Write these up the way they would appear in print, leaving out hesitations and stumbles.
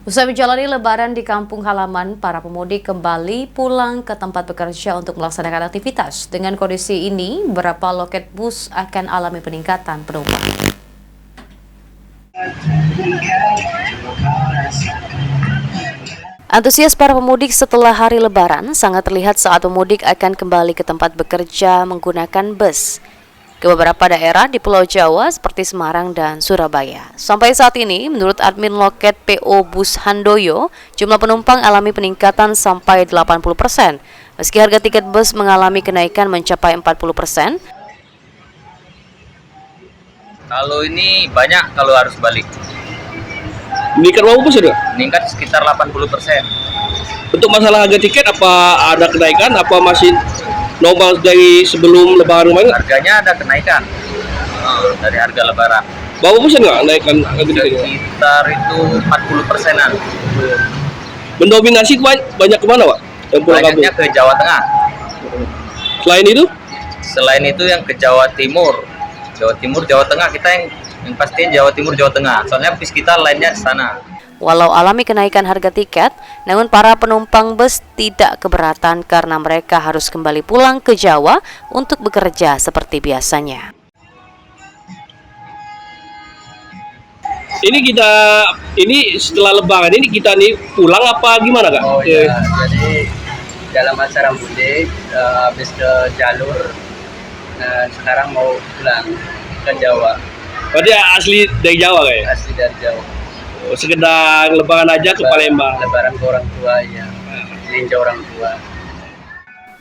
Usai menjalani lebaran di kampung halaman, para pemudik kembali pulang ke tempat bekerja untuk melaksanakan aktivitas. Dengan kondisi ini, beberapa loket bus akan alami peningkatan penumpang. Antusias para pemudik setelah hari lebaran sangat terlihat saat pemudik akan kembali ke tempat bekerja menggunakan bus ke beberapa daerah di Pulau Jawa seperti Semarang dan Surabaya. Sampai saat ini, menurut admin loket PO Bus Handoyo, jumlah penumpang alami peningkatan sampai 80%. Meski harga tiket bus mengalami kenaikan mencapai 40%. Kalau ini banyak kalau harus balik. Meningkat berapa persen? Meningkat sekitar 80%. Untuk masalah harga tiket, apa ada kenaikan? Apa masih normal dari sebelum lebaran kemarin? Harganya ada kenaikan dari harga lebaran. Berapa persen nggak naikkan harga tiket? Sekitar itu 40%-an. Mendominasi banyak kemana, Pak? Yang pulang kampung? Banyaknya ke Jawa Tengah. Selain itu? Selain itu yang ke Jawa Timur. Jawa Timur, Jawa Tengah, kita yang pasti Jawa Timur, Jawa Tengah. Soalnya bis kita lainnya di sana. Walau alami kenaikan harga tiket, namun para penumpang bus tidak keberatan karena mereka harus kembali pulang ke Jawa untuk bekerja seperti biasanya. Ini setelah lebaran ini kita nih pulang apa gimana, Kak? Oh iya, jadi dalam acara mudik habis ke jalur, sekarang mau pulang ke Jawa. Berarti asli dari Jawa, Kak? Ya? Asli dari Jawa. Oh, sekedar lebaran aja ke Palembang. Lebaran ke orang tua, ya. Ninja orang tua.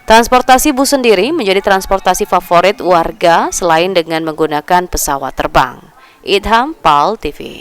Transportasi bus sendiri menjadi transportasi favorit warga selain dengan menggunakan pesawat terbang. Idham, PAL TV.